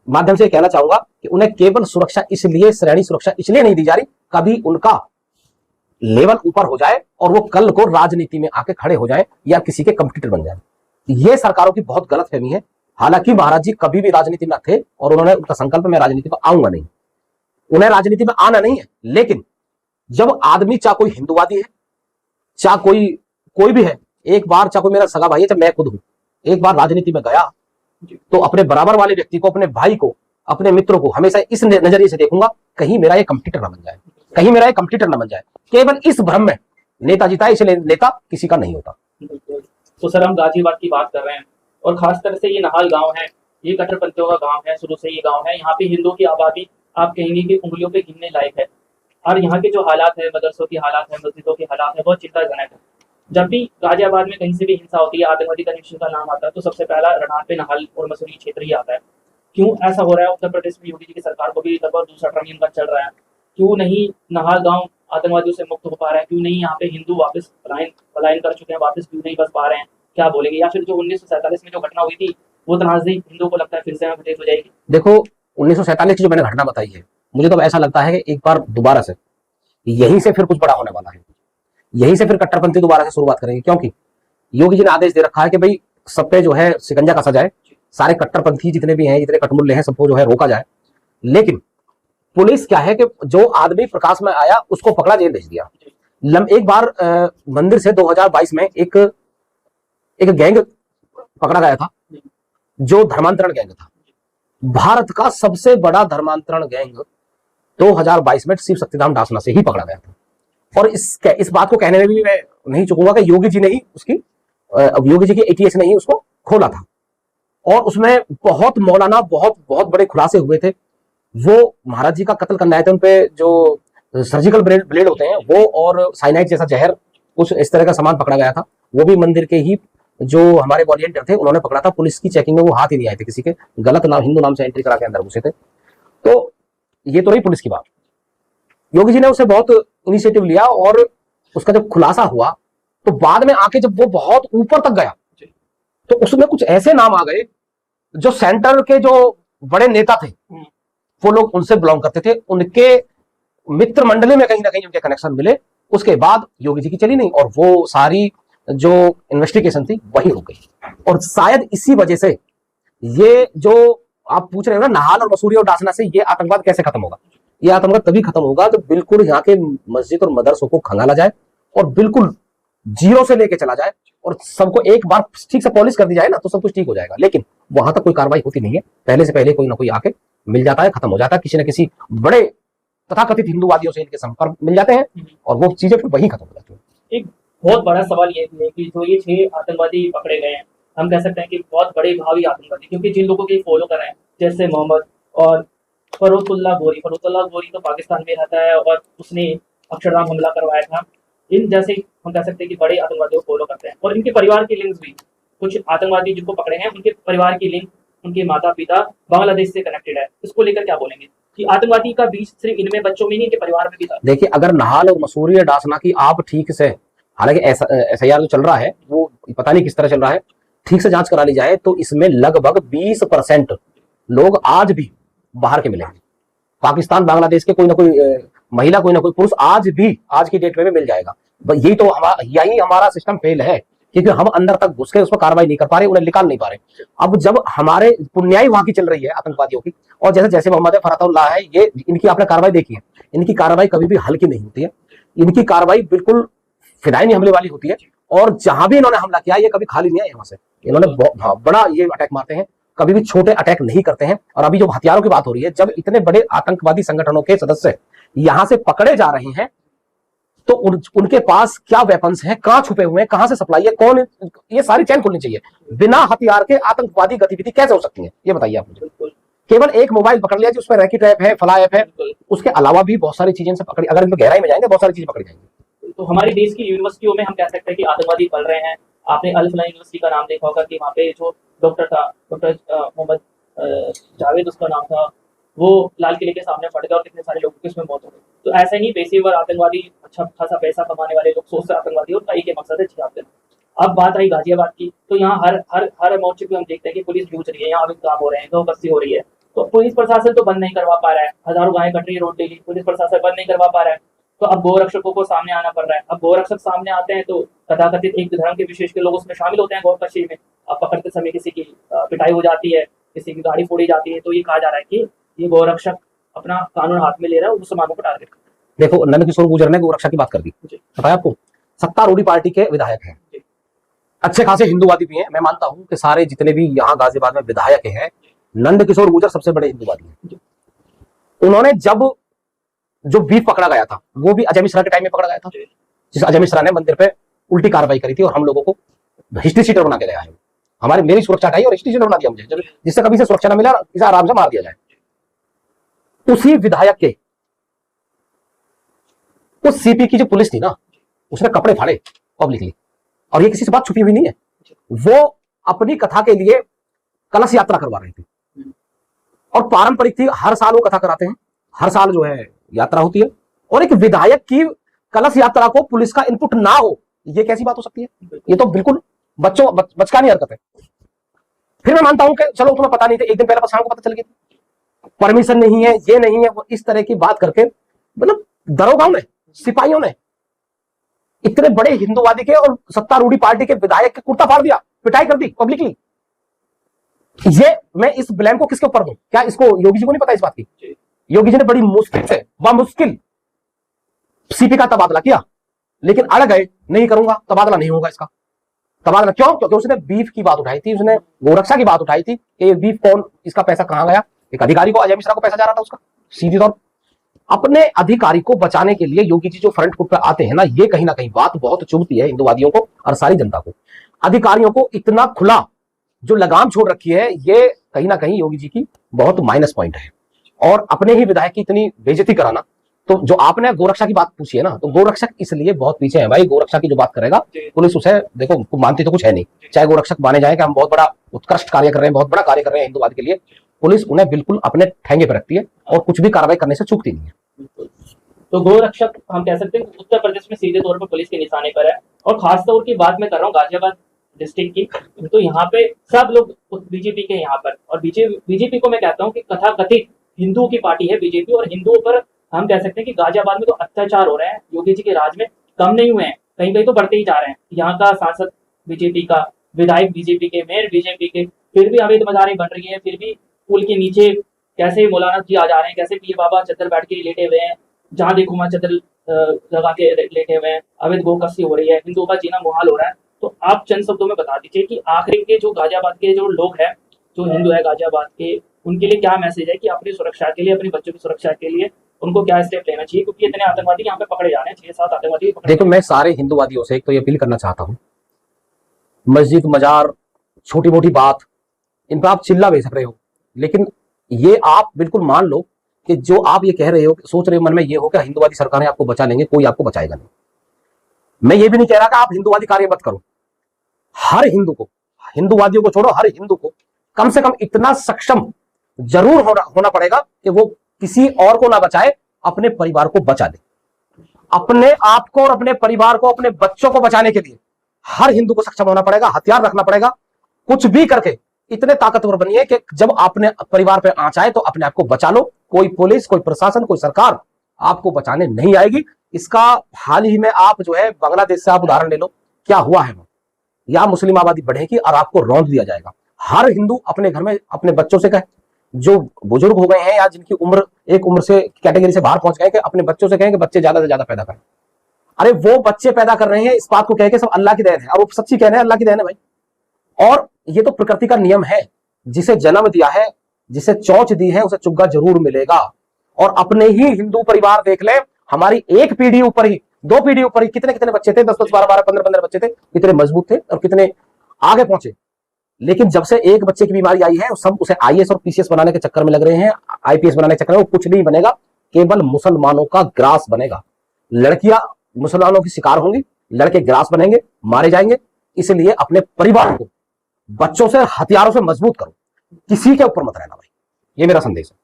माध्यम से कहना चाहूंगा कि उन्हें केवल सुरक्षा इसलिए, श्रेणी सुरक्षा इसलिए नहीं दी जा रही, कभी उनका लेवल ऊपर हो जाए और वो कल को राजनीति में आके खड़े हो जाए या किसी के कंपटीटर बन जाए। ये सरकारों की बहुत गलत फहमी है। हालांकि महाराज जी कभी भी राजनीति में थे, और उन्होंने उनका संकल्प में राजनीति में आऊंगा नहीं, उन्हें राजनीति में आना नहीं है। लेकिन जब आदमी, चाहे कोई हिंदुवादी है, चाहे कोई भी है, एक बार, चाहे कोई मेरा सगा भाई है, चाहे मैं खुद हूं, एक बार राजनीति में गया तो अपने बराबर वाले व्यक्ति को, अपने भाई को, अपने मित्रों को हमेशा इस नजरिए से देखूंगा, कहीं मेरा ये कंपटीटर ना बन जाए, कहीं मेरा ये कंपटीटर ना बन जाए। केवल इस भ्रम में नेता जीता है, इसलिए नेता किसी का नहीं होता। तो सर, हम गाजियाबाद की बात कर रहे हैं, और खासकर से ये नहाल गांव है, ये कट्टरपंथियों का गांव है, शुरू से ये गांव है। यहाँ पे हिंदुओं की आबादी आप कहेंगे कि उंगलियों पे गिनने लायक है, और यहाँ के जो हालात है, मदरसों की हालात है, मस्जिदों के हालात है, बहुत चिंताजनक है। जब भी गाजियाबाद में कहीं से भी हिंसा होती है, आतंकवादी कनेक्शन का नाम आता है, तो सबसे पहला रनार पे नहाल और मसूरी क्षेत्र ही आता है। क्यों ऐसा हो रहा है? उत्तर प्रदेश में योगी जी की सरकार को भी लगभग दूसरा टर्म इनका चल रहा है, क्यों नहीं नहाल गांव आतंकवादियों से मुक्त हो पा रहा है? क्यों नहीं यहाँ पे हिंदू वापस पलायन कर चुके हैं, वापस क्यों नहीं बस पा रहे हैं? क्या बोलेंगे? या फिर जो 1947 में जो घटना हुई थी, वो तनाज़ी हिंदुओं को लगता है फिर से घटित हो जाएगी? देखो, 1947 की जो मैंने घटना बताई है, मुझे तो ऐसा लगता है कि एक बार दोबारा से यहीं से फिर कुछ बड़ा होने वाला है, यहीं से फिर कट्टरपंथी दोबारा से शुरुआत करेंगे। क्योंकि योगी जी ने आदेश दे रखा है कि भाई सब पे जो है शिकंजा कसा जाए, सारे कट्टरपंथी जितने भी हैं, जितने कटमुल्ले हैं, सबको जो है रोका जाए। लेकिन पुलिस क्या है कि जो आदमी प्रकाश में आया उसको पकड़ा, जेल भेज दिया। एक बार मंदिर से 2022 में एक गैंग पकड़ा गया था, जो धर्मांतरण गैंग था, भारत का सबसे बड़ा धर्मांतरण गैंग 2022 में शिव शक्तिधाम डासना से ही पकड़ा गया था। और इस बात को कहने में भी मैं नहीं चूकूंगा कि योगी जी ने ही योगी जी की ATS ने ही उसको खोला था, और उसमें बहुत मौलाना बहुत बड़े खुलासे हुए थे। वो महाराज जी का कत्ल करने आए थे, उनपे जो सर्जिकल ब्लेड होते हैं वो, और साइनाइड जैसा जहर, कुछ इस तरह का सामान पकड़ा गया था। वो भी मंदिर के ही जो हमारे वॉलंटियर थे उन्होंने पकड़ा था। पुलिस की चेकिंग में वो हाथ ही नहीं आए थे, किसी के गलत नाम, हिंदू नाम से एंट्री करा के अंदर घुसे थे। तो ये तो रही पुलिस की बात। योगी जी ने उसे बहुत इनिशिएटिव लिया, और उसका जब खुलासा हुआ तो बाद में आके जब वो बहुत ऊपर तक गया तो उसमें कुछ ऐसे नाम आ गए जो सेंटर के जो बड़े नेता थे, वो लोग उनसे बिलोंग करते थे, उनके मित्र मंडली में कहीं ना कहीं उनके कनेक्शन मिले। उसके बाद योगी जी की चली नहीं, और वो सारी जो इन्वेस्टिगेशन थी वही हो गई। और शायद इसी वजह से ये जो आप पूछ रहे हो ना, नहाल और मसूरी और डासना से ये आतंकवाद कैसे खत्म होगा? ये आतंकवाद तभी खत्म होगा जब बिल्कुल यहाँ के मस्जिद और मदरसों को खंगाला जाए, और बिल्कुल जीरो से लेके चला जाए, और सबको एक बार ठीक से पॉलिश कर दी जाए ना, तो सब कुछ ठीक हो जाएगा। लेकिन वहां तक कोई कार्रवाई होती नहीं है। पहले से पहले कोई ना कोई आके मिल जाता है, खत्म हो जाता है, किसी न किसी बड़े तथाकथित हिंदूवादियों से इनके संपर्क मिल जाते हैं और वो चीजें फिर वहीं खत्म हो जाती है। एक बहुत बड़ा सवाल ये भी है कि जो ये 6 आतंकवादी पकड़े गए हैं, हम कह सकते हैं कि बहुत बड़े भावी आतंकवादी, क्योंकि जिन लोगों को ये फॉलो कर रहे हैं जैसे मोहम्मद और फरुतुल्लाह गोरी तो पाकिस्तान में रहता है और उसने अक्षरधाम हमला करवाया था। इन जैसे हम कह सकते हैं कि बड़े आतंकवादियों को फॉलो करते हैं और इनके परिवार की लिंक्स भी, कुछ आतंकवादी जिनको पकड़े हैं उनके परिवार की लिंक, उनके माता पिता बांग्लादेश से कनेक्टेड है। इसको लेकर क्या बोलेंगे कि आतंकवादी का बीज सिर्फ इनमें बच्चों में नहीं, इनके परिवार में भी था? देखिए, अगर नाहाल और मसूरी या डासना की आप ठीक से, हालांकि एसआईआर जो चल रहा है वो पता नहीं किस तरह चल रहा है, ठीक से जांच करा ली जाए तो इसमें लगभग 20% लोग आज भी बाहर के मिलेंगे। पाकिस्तान बांग्लादेश के कोई ना कोई महिला, कोई ना कोई पुरुष आज भी, आज की डेट में भी मिल जाएगा। यही तो यही हमारा सिस्टम फेल है, क्योंकि हम अंदर तक घुस के उस पर कार्रवाई नहीं कर पा रहे, उन्हें निकाल नहीं पा रहे। अब जब हमारे पुण्याई वहां की चल रही है आतंकवादियों की, और जैसे जैसे मोहम्मद फरतुल्लाह है, ये इनकी आपने कार्रवाई देखी है, इनकी कार्रवाई कभी भी हल्की नहीं होती है, इनकी कार्रवाई बिल्कुल फिदायनी हमले वाली होती है। और जहां भी इन्होंने हमला किया, ये कभी खाली नहीं है यहाँ से, इन्होंने बड़ा ये अटैक मारते हैं, कभी भी छोटे अटैक नहीं करते हैं। और अभी जो हथियारों की बात हो रही है, जब इतने बड़े आतंकवादी संगठनों के सदस्य यहां से पकड़े जा रहे हैं तो उनके पास क्या वेपन्स हैं, कहां छुपे हुए हैं, कहां से सप्लाई है, कौन, ये सारी चैन खुलनी चाहिए। बिना हथियार के आतंकवादी गतिविधि कैसे हो सकती है, ये बताइए आप मुझे। केवल एक मोबाइल पकड़ लिया, जिस पर रैकेट ऐप है, फला ऐप है, उसके अलावा भी बहुत सारी चीजें से पकड़ी, अगर इनमें गहराई में जाएंगे बहुत सारी चीजें पकड़ी जाएंगी। तो हमारे देश की यूनिवर्सिटियों में हम कह सकते हैं कि आतंकवादी पल रहे हैं। आपने अल फलाह यूनिवर्सिटी का नाम देखा होगा कि वहाँ पे जो डॉक्टर था, डॉक्टर मोहम्मद जावेद उसका नाम था, वो लाल किले के सामने फट गया और कितने सारे लोगों की उसमें मौत हो गई। तो ऐसा नहीं, पेशेवर आतंकवादी, अच्छा खासा पैसा कमाने वाले लोग सोचते आतंकवादी और एक ही मकसद है जिहाद करना। अब बात आई गाजियाबाद की, तो यहाँ हर मोर्चे पे हम देखते हैं कि पुलिस जूझ रही है, यहाँ अभी काम हो रहे हैं, गौ हो रही है, तो पुलिस प्रशासन तो बंद नहीं करवा पा रहा है। हजारों गायें कट रही है रोड डेली, पुलिस प्रशासन बंद नहीं करवा पा रहा है। तो अब गौरक्षकों को सामने आना पड़ रहा है। अब गौरक्षक सामने आते हैं तो तथाकथित एक धर्म के विशेष के लोग उसमें शामिल होते हैं गौकशी में। अब पकड़ते समय किसी की पिटाई हो जाती है, किसी की गाड़ी फोड़ी जाती है, तो ये कहा जा रहा है कि ये गौरक्षक अपना कानून हाथ में ले रहा है और मुसलमानों को टारगेट कर रहा है। देखो, नंदकिशोर गुर्जर ने गौरक्षा की बात कर दी, पता है आपको, सत्तारूढ़ी पार्टी के विधायक हैं, अच्छे खासे हिंदूवादी भी हैं। मैं मानता हूं कि सारे जितने भी यहाँ गाजियाबाद में विधायक हैं, नंदकिशोर गुर्जर सबसे बड़े हिंदूवादी हैं। उन्होंने जब जो बीफ पकड़ा गया था, वो भी अजय मिश्रा के टाइम में पकड़ा गया था, जिस अजय मिश्रा ने मंदिर पे उल्टी कार्रवाई करी थी और हम लोगों को हिस्ट्री शीटर बना के गया है। मेरी सुरक्षा हटाई और हिस्ट्री शीटर बना दिया मुझे, जिससे कभी से सुरक्षा न मिला, इसे आराम से मार दिया जाए। उसी विधायक के, उस सीपी की जो पुलिस थी ना, उसने कपड़े फाड़े पब्लिकली, और ये किसी से बात छुपी हुई नहीं है। वो अपनी कथा के लिए कलश यात्रा करवा रही थी और पारंपरिक थी, हर साल वो कथा कराते हैं, हर साल जो है यात्रा होती है, और एक विधायक की कलश यात्रा को पुलिस का इनपुट ना हो, ये कैसी बात हो सकती है? ये तो बिल्कुल बचकानी हरकत है। फिर मैं मानता हूं कि चलो तुम्हें पता नहीं था, एक दिन पहले शाम को पता चल गया, परमिशन नहीं है, ये नहीं है, वो इस तरह की बात करके, मतलब दरोगाओं ने, सिपाहियों ने इतने बड़े हिंदूवादी के और सत्तारूढ़ी पार्टी के विधायक के कुर्ता फाड़ दिया, पिटाई कर दी पब्लिकली। ये मैं इस ब्लेम को किसके ऊपर दूं? क्या इसको योगी जी को नहीं पता इस बात की? योगी जी ने बड़ी मुश्किल से, बामुश्किल सीपी का तबादला किया, लेकिन अड़ गए, नहीं करूंगा, तबादला नहीं होगा इसका। तबादला क्यों? क्योंकि उसने बीफ की बात उठाई थी, उसने गोरक्षा की बात उठाई थी कि ये बीफ कौन, इसका पैसा कहां गया? एक अधिकारी को, अजय मिश्रा को पैसा जा रहा था उसका, सीधी तौर। अपने अधिकारी को बचाने के लिए योगी जी जो फ्रंट फुट पर आते हैं ना, ये कहीं ना कहीं बात बहुत चुभती है हिंदूवादियों को और सारी जनता को। अधिकारियों को इतना खुला जो लगाम छोड़ रखी है, ये कहीं ना कहीं योगी जी की बहुत माइनस पॉइंट है। और अपने ही विधायक की इतनी बेइज्जती कराना, तो जो आपने गोरक्षा की बात पूछी है ना, तो गोरक्षक इसलिए बहुत पीछे है भाई। गोरक्षा की जो बात करेगा पुलिस, उसे देखो मानती तो कुछ है नहीं, चाहे गोरक्षक माने जाए कि हम बहुत बड़ा उत्कृष्ट कार्य कर रहे हैं, बहुत बड़ा कार्य कर रहे हैं हिंदूवाद के लिए, पुलिस उन्हें बिल्कुल अपने ठेंगे पर रखती है और कुछ भी कार्रवाई करने से चूकती नहीं है। तो गोरक्षक हम कह सकते हैं उत्तर प्रदेश में सीधे तौर पर पुलिस के निशाने पर है। और खासतौर की बात मैं कर रहा हूँ गाजियाबाद डिस्ट्रिक्ट की, तो यहाँ पे सब लोग बीजेपी के यहाँ पर, और बीजेपी को मैं कहता हूँ कि कथाकथित हिंदुओं की पार्टी है बीजेपी, और हिंदुओं पर हम कह सकते हैं कि गाजियाबाद में तो अत्याचार हो रहे हैं योगी जी के राज में, कम नहीं हुए हैं, कहीं कहीं तो बढ़ते ही जा रहे हैं। यहाँ का सांसद बीजेपी का, विधायक बीजेपी के, मेयर बीजेपी के, फिर भी अवैध मजारें बन रही है, फिर भी पुल के नीचे कैसे मौलाना जी आ जा रहे हैं, कैसे पीर बाबा चद्दर बैठ के लेटे हुए हैं, जहाँ देखो वहाँ चद्दर लगा के लेटे हुए हैं, अवैध गोकशी हो रही है, हिंदुओं का जीना मुहाल हो रहा है। तो आप चंद शब्दों में बता दीजिए कि आखिर के जो गाजियाबाद के जो लोग हैं, जो हिंदू है गाजियाबाद के, उनके लिए क्या मैसेज है कि अपनी सुरक्षा के लिए, अपने बच्चों की सुरक्षा के लिए उनको क्या स्टेप लेना चाहिए, क्योंकि इतने आतंकवादी यहाँ पे पकड़े जा रहे हैं, 6-7 आतंकवादी पकड़े। देखो, मैं सारे हिंदूवादियों से एक तो ये अपील करना चाहता हूँ, मस्जिद मजार छोटी मोटी बात इन पर आप चिल्ला भेज रहे हो, लेकिन ये आप बिल्कुल मान लो कि जो आप ये कह रहे हो, सोच रहे हो मन में ये हो कि हिंदूवादी सरकारें आपको बचा लेंगे, कोई आपको बचाएगा नहीं। मैं ये भी नहीं कह रहा कि आप हिंदूवादी कार्य मत करो। हर हिंदू को, हिंदूवादियों को छोड़ो, हर हिंदू को कम से कम इतना सक्षम जरूर होना पड़ेगा कि वो किसी और को ना बचाए, अपने परिवार को बचा ले। अपने आप को और अपने परिवार को, अपने बच्चों को बचाने के लिए हर हिंदू को सक्षम होना पड़ेगा, हथियार रखना पड़ेगा। कुछ भी करके इतने ताकतवर बनिए कि जब अपने परिवार पे आंच आए तो अपने आप को बचा लो। कोई पुलिस, कोई प्रशासन, कोई सरकार आपको बचाने नहीं आएगी। इसका हाल ही में आप जो है बांग्लादेश से आप उदाहरण ले लो, क्या हुआ है। या मुस्लिम आबादी बढ़ेगी और आपको रौंद दिया जाएगा। हर हिंदू अपने घर में अपने बच्चों से कहे, जो बुजुर्ग हो गए हैं या जिनकी उम्र एक उम्र से कैटेगरी से बाहर पहुंच गए, कि अपने बच्चों से कहें कि बच्चे ज्यादा से ज्यादा पैदा करें। अरे वो बच्चे पैदा कर रहे हैं इस बात को कह के सब अल्लाह की देन है, और वो सच्ची कह रहे हैं अल्लाह की देन है भाई। और ये तो प्रकृति का नियम है, जिसे जन्म दिया है, जिसे चौंच दी है, उसे चुग्गा जरूर मिलेगा। और अपने ही हिंदू परिवार देख ले, हमारी एक पीढ़ी ऊपर ही, 2 पीढ़ी ऊपर ही कितने कितने बच्चे थे, 10-10, 12-12, 15-15 बच्चे थे, कितने मजबूत थे और कितने आगे पहुंचे। लेकिन जब से एक बच्चे की बीमारी आई है, सब उसे आईएएस और पीसीएस बनाने के चक्कर में लग रहे हैं, आईपीएस बनाने के चक्कर में। वो कुछ नहीं बनेगा, केवल मुसलमानों का ग्रास बनेगा। लड़कियां मुसलमानों की शिकार होंगी, लड़के ग्रास बनेंगे, मारे जाएंगे। इसलिए अपने परिवार को बच्चों से, हथियारों से मजबूत करो, किसी के ऊपर मत रहना भाई, ये मेरा संदेश है।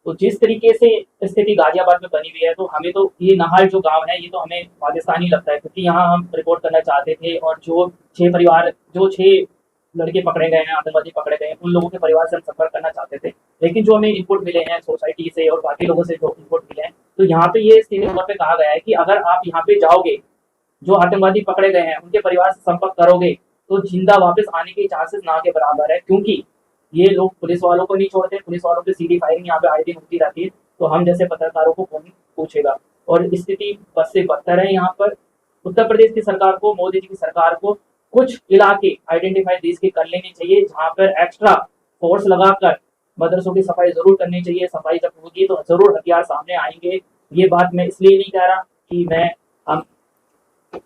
तो जिस तरीके से स्थिति गाजियाबाद में बनी हुई है, तो हमें तो ये नहाल जो गांव है, ये तो हमें पाकिस्तानी लगता है, क्योंकि यहाँ हम रिपोर्ट करना चाहते थे। और जो 6 लड़के पकड़े गए हैं, आतंकवादी पकड़े गए हैं, उन लोगों के परिवार से हम संपर्क करना चाहते थे। लेकिन जो हमें इनपुट मिले हैं सोसाइटी से और बाकी लोगों से जो इनपुट मिले हैं, तो यहाँ पे ये सीधे तौर पे कहा गया है कि अगर आप यहाँ पे जाओगे, जो आतंकवादी पकड़े गए हैं उनके परिवार से संपर्क करोगे, तो जिंदा वापस आने के चांसेस ना के बराबर है। क्योंकि ये लोग पुलिस वालों को नहीं छोड़ते, पुलिस वालों की सीधी फायरिंग यहाँ पे आए दिन होती रहती है, तो हम जैसे पत्रकारों को कौन पूछेगा। और स्थिति बस से बदतर है। यहाँ पर उत्तर प्रदेश की सरकार को, मोदी जी की सरकार को कुछ इलाके आइडेंटिफाई देश के कर लेने चाहिए, जहाँ पर एक्स्ट्रा फोर्स लगाकर मदरसों की सफाई जरूर करनी चाहिए। सफाई जब होगी तो जरूर हथियार सामने आएंगे। ये बात मैं इसलिए नहीं कह रहा कि हम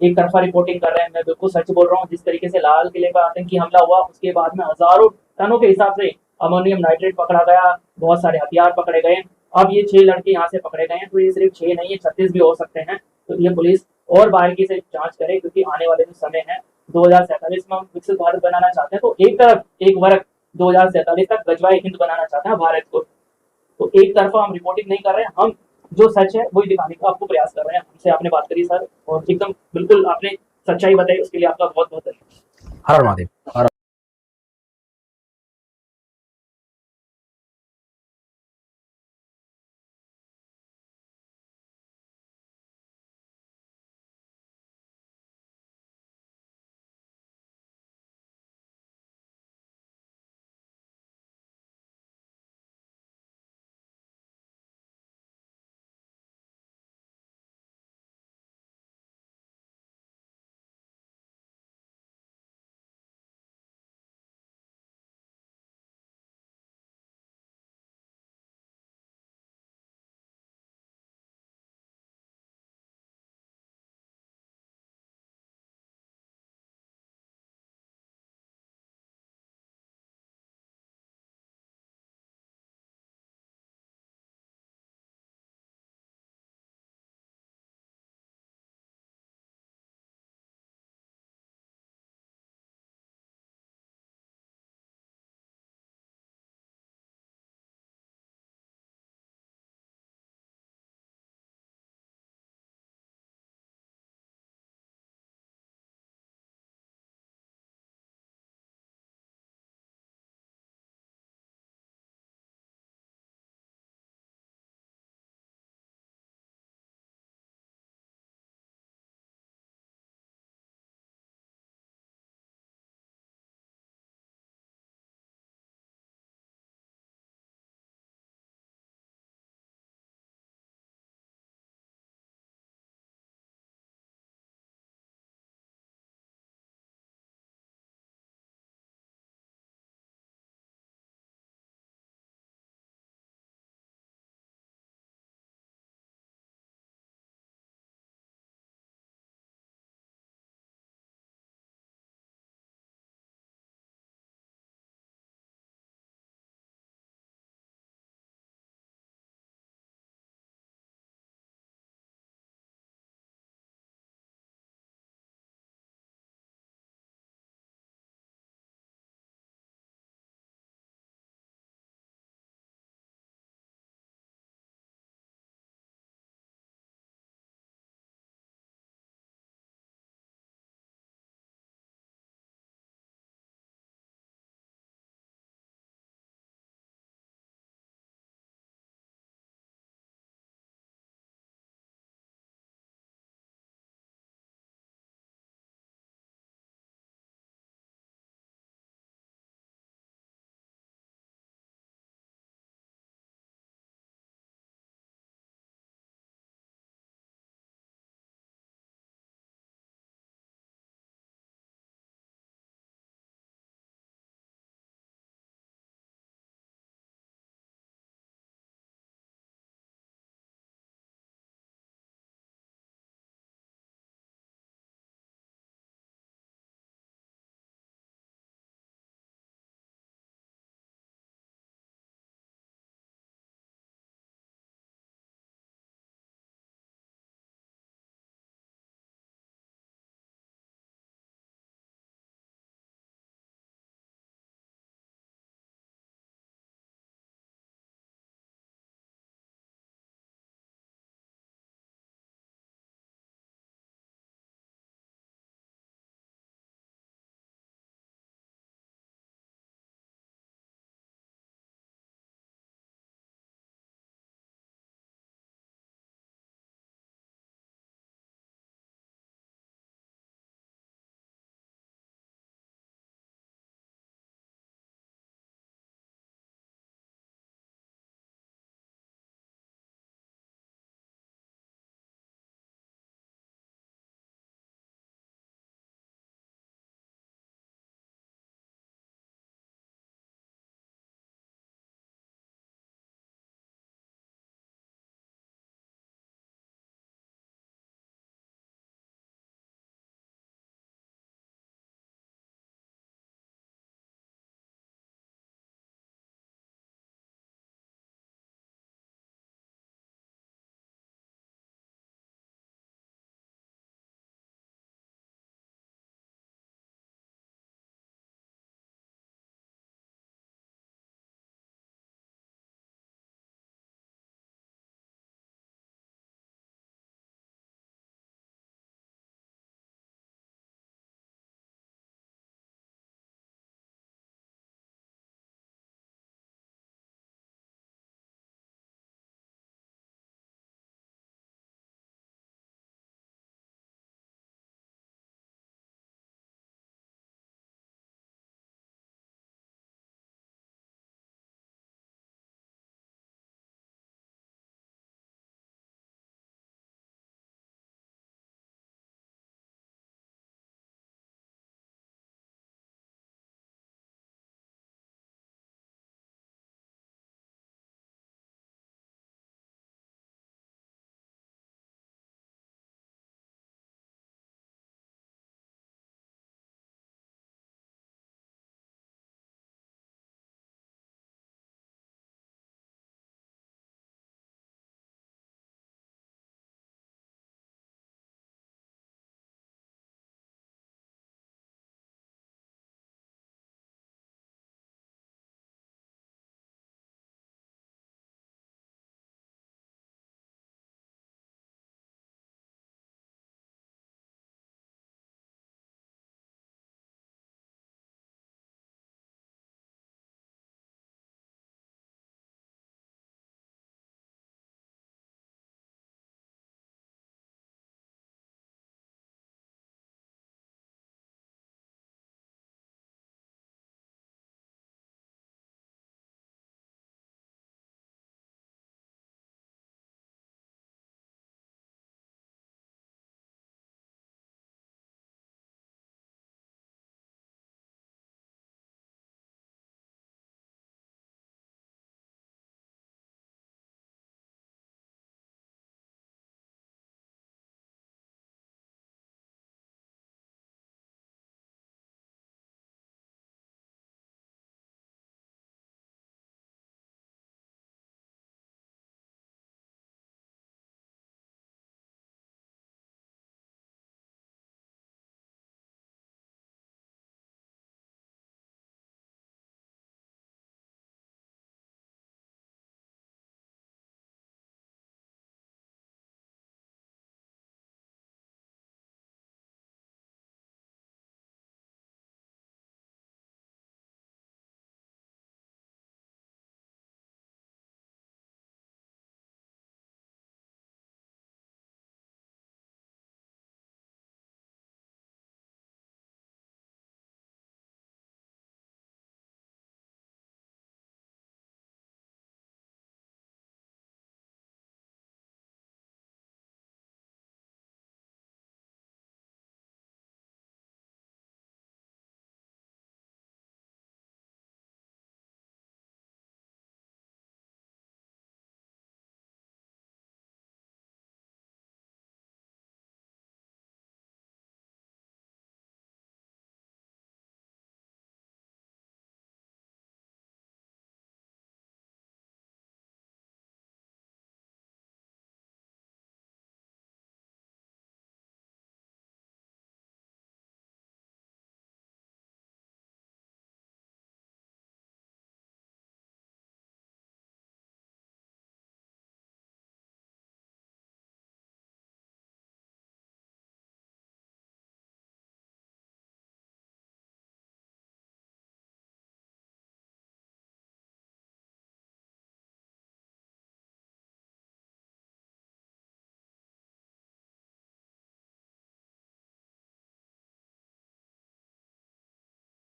एक तरफा रिपोर्टिंग कर रहे हैं, मैं बिल्कुल सच बोल रहा हूँ। जिस तरीके से लाल किले पर आतंकी हमला हुआ, उसके बाद में हजारों टनों के हिसाब से अमोनियम नाइट्रेट पकड़ा गया, बहुत सारे हथियार पकड़े गए। अब ये 6 लड़के यहाँ से पकड़े गए हैं, तो ये सिर्फ 6 नहीं है, 36 भी हो सकते हैं। तो ये पुलिस और बारीकी से जांच करे, क्योंकि आने वाले जो समय है 2047 में हम विकसित भारत बनाना चाहते हैं। तो एक तरफ एक वर्ग 2047 तक गजवाए हिंद बनाना चाहते हैं भारत को। तो एक तरफा हम रिपोर्टिंग नहीं कर रहे हैं, हम जो सच है वही दिखाने का आपको प्रयास कर रहे हैं। हमसे आपने बात करी सर, और एकदम बिल्कुल आपने सच्चाई बताई, उसके लिए आपका बहुत बहुत धन्यवाद। हर हर महादेव।